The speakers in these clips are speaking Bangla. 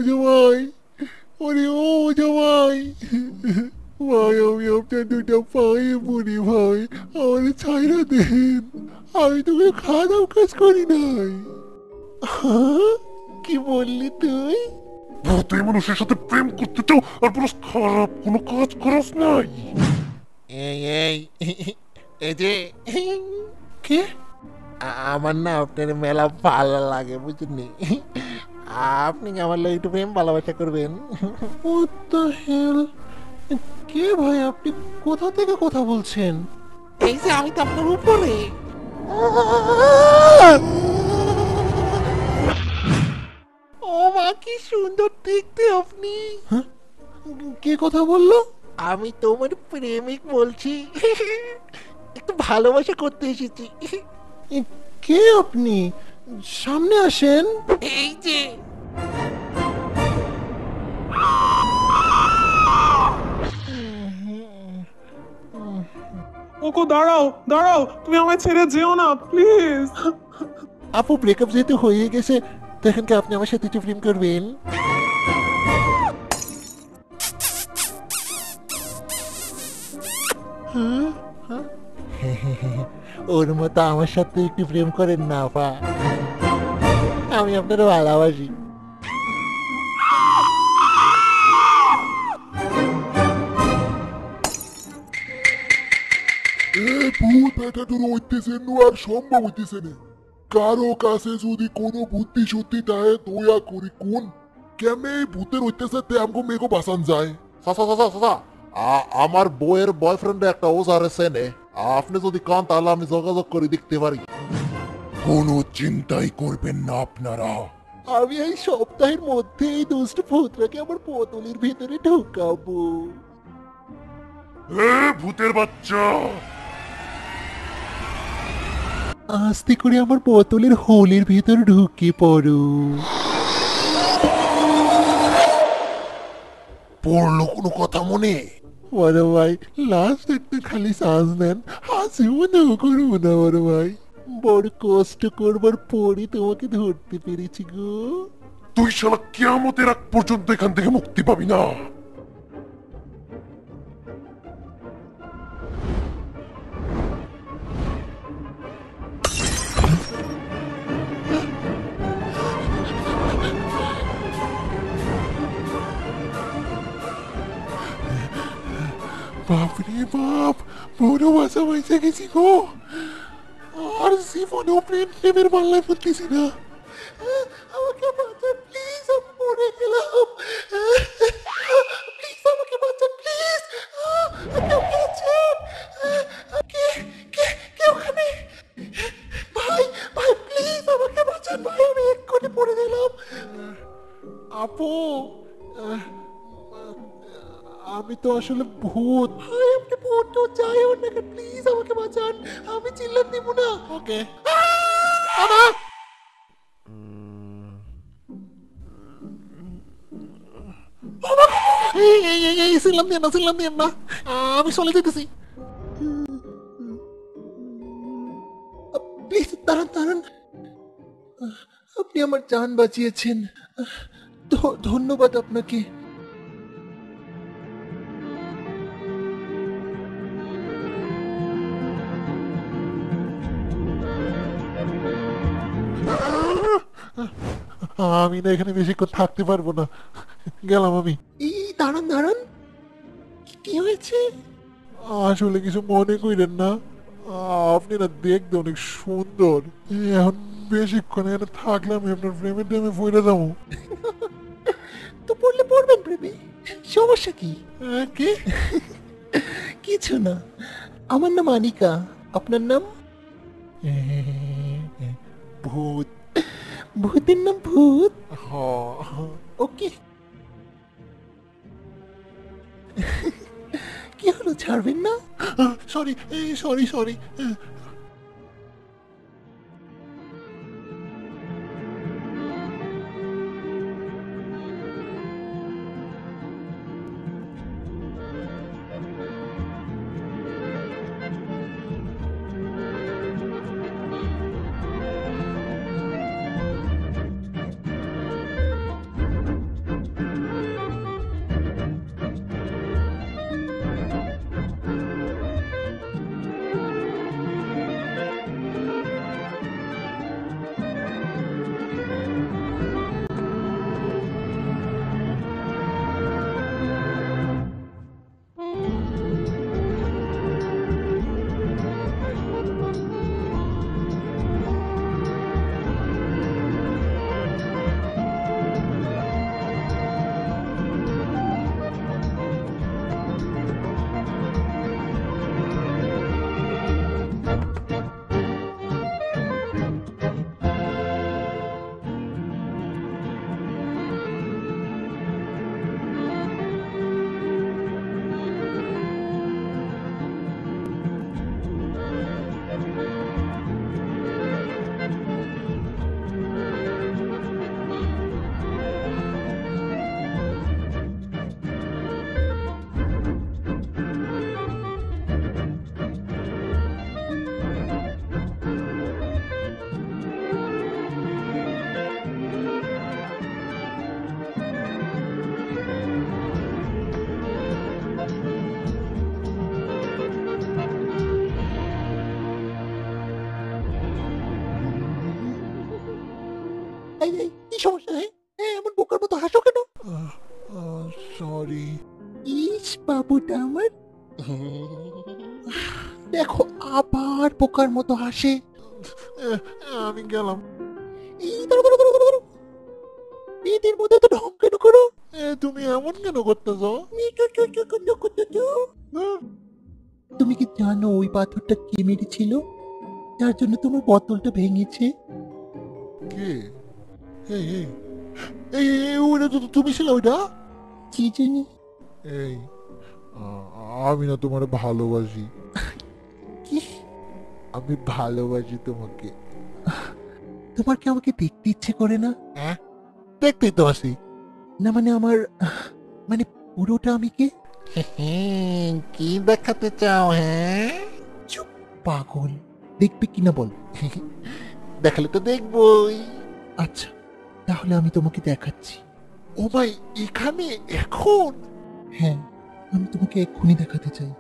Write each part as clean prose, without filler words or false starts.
জামাই, ওরে ও জামাই, ভাই আমি আপনার দুটা পায়ে পড়ি ভাই, আমার ছাইরা দেন, আমি তোকে খারাপ কাজ করি নাই। হ্যাঁ? কি বললি তুই? তুই মানুষের সাথে প্রেম করতে চাও আর পুরো খারাপ কোনো কাজ করাস নাই। এই এই এই যে কে? আমার না আপনার মেলা ভালো লাগে বুঝলি, আপনি কি আমার লাগে একটু প্রেম ভালোবাসা করবেন? What the hell? কে ভাই আপনি? কোথা থেকে কথা বলছেন? এই যে আমি তো আপনার উপরে। ও মা, কি সুন্দর দেখতে আপনি। হ্যাঁ? কে কথা বললো? আমি তোমার প্রেমিক বলছি, একটু ভালোবাসা করতে এসেছি। কে আপনি? সামনে আসেন। এই যে ওকো দাঁড়াও দাঁড়াও, তুমি আমায় ছেড়ে যেও না প্লিজ। আপু, ব্রেকআপ যেহেতু হয়ে গেছে, দেখেন কি আপনি আমার সাথে একটু প্রেম করবেন? হ্যাঁ? হ্যাঁ? ওর মতো আমার সাথে একটু প্রেম করেন না আপা, আমি আপনার ভালোবাসি। ভূত এটা তোর হইতেছে নু আর সম্ভব হইতেছে না। কারো কাছে যদি কোনো বুদ্ধি সত্যি তাহে দয়া করি কোন কেমনে এই ভূতের হইতেছে তে আমগো মেগো বাসান যায়। চাচা চাচা চাচা, আমার বউয়ের বয়ফ্রেন্ড একটা ওজারে সেনে, আপনি যদি কান তাহলে আমি যোগাযোগ করে দেখতে পারি। কোনো চিন্তাই করবেন না আপনারা। আমি এই সপ্তাহের মধ্যে এই দুষ্ট ভূতটাকে আমার বোতলের ভিতরে ঢুকাবো। ভূতের বাচ্চা, আস্তে করে আমার বোতলের হোলের ভিতর ঢুকে পড়ো। পড়লো কোনো কথা মনে? বড় ভাই, লাস্ট একটা খালি চান্স দেন, হাসিও না করবো না বড় ভাই। বড় কষ্ট করবার পরই তোমাকে ধরতে পেরেছি গো। তুই শালা কিয়ামতের আগ পর্যন্ত এখান থেকে মুক্তি পাবি না। বাপরে বাপ, বড় বাসা হয়েছে গেছি গো, আর জীবনেও প্রেমের পাল্লায় পড়তেছি না। আমাকে বাঁচান প্লিজ, আমি মরে গেলাম। প্লিজ আমাকে বাঁচান প্লিজ, কেউ কে আছেন? কে কে কে ওখানে? ভাই ভাই প্লিজ আমাকে বাঁচান ভাই, আমি এক্ষুনি পড়ে গেলাম। আপু, আমি তো আসলে ভূত। ভাই আপনি ভূত তো যাই হোক না কেন, প্লিজ আমাকে বাঁচান, আমি চিল্লান দিব না। ওকে বাবা। এই এই এই এই চিল্লান দিয়ে না, চিল্লান দিয়ে না, আমি চলে যেতেছি। প্লিজ দাঁড়ান দাঁড়ান, আপনি আমার জান বাঁচিয়েছেন, ধন্যবাদ আপনাকে। আমি না এখানে বেশিক্ষণ থাকতে পারবো না, গেলাম আমি। এই দাঁড়ান দাঁড়ান, কি হয়েছে? আসলে কিছু মনে করেন না, আপনি না দেখতে অনেক সুন্দর, এখন বেশিক্ষণ এখানে থাকলে আমি আপনার প্রেমের টাইমে পড়ে যাবো। তো পড়লে পড়বেন প্রেমে, সমস্যা কি? কি? কিছু না, আমার নাম আনিকা, আপনার নাম? ভূত। ভূতের নাম ভূত? ওকে। কি হলো, ছাড়বেন না? Sorry sorry sorry. বাবুটা আমার। দেখো আবার পোকার মতো হাসে। আমি গেলাম। এদের মধ্যে তো ঢং কেন করো? তুমি এমন কেন করতেছ? তুমি কি জানো ওই পাথরটা কে মেরেছিল, যার জন্য তোমার বোতলটা ভেঙেছে? কে? এই এই এই এই, ওইটা তো তুমি ছিল ওইটা? কি জানি। এই আমি না তোমার ভালোবাসি। কি? আমি ভালোবাসি তোমাকে। তোমার কি আমাকে দেখতে ইচ্ছে করে না? হ্যাঁ, দেখতেই তো আসি। না মানে আমার মানে পুরোটা আমি কে? কি দেখাতে চাও? হ্যাঁ, চুপ পাগল, দেখবে কিনা বল। দেখালে তো দেখবই। আচ্ছা, তাহলে আমি তোমাকে দেখাচ্ছি। ও ভাই, এখানে এখন? হ্যাঁ, আমি তোমাকে এক্ষুনি দেখাতে চাই।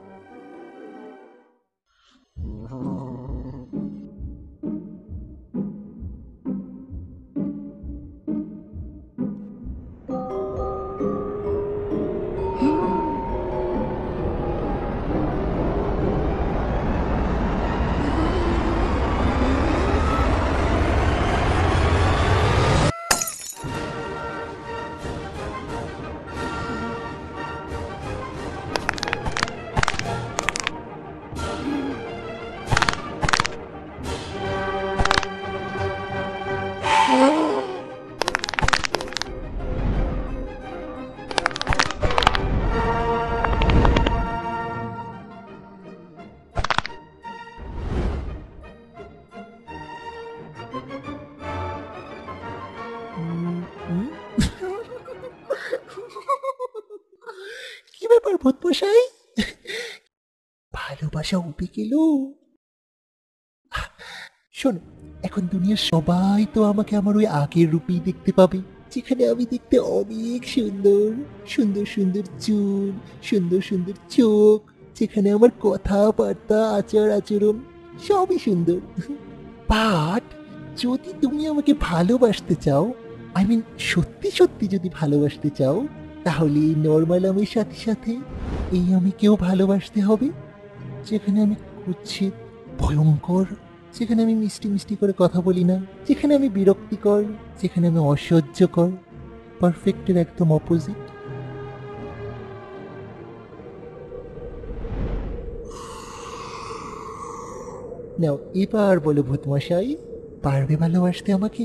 কি ব্যাপার ভূতমশাই, ভালোবাসা উবে গেল? শোনো, এখন দুনিয়ার সবাই তো আমাকে আমার ওই আগের রূপেই দেখতে পাবে, যেখানে আমি দেখতে অনেক সুন্দর, সুন্দর সুন্দর চুল, সুন্দর সুন্দর চোখ, যেখানে আমার কথাবার্তা আচার আচরণ সবই সুন্দর। বাট যদি তুমি আমাকে ভালোবাসতে চাও, আই মিন সত্যি সত্যি যদি ভালোবাসতে চাও, তাহলে এই নর্মাল আমির সাথে সাথে এই আমিকেও ভালোবাসতে হবে, যেখানে আমি কুৎসিত, ভয়ঙ্কর, যেখানে আমি মিষ্টি মিষ্টি করে কথা বলি না, যেখানে আমি বিরক্তিকর, যেখানে আমি অসহ্যকর, পারফেক্টের একদম অপোজিট। নাও এবার বলো ভূতমশাই, পারবে ভালোবাসতে আমাকে?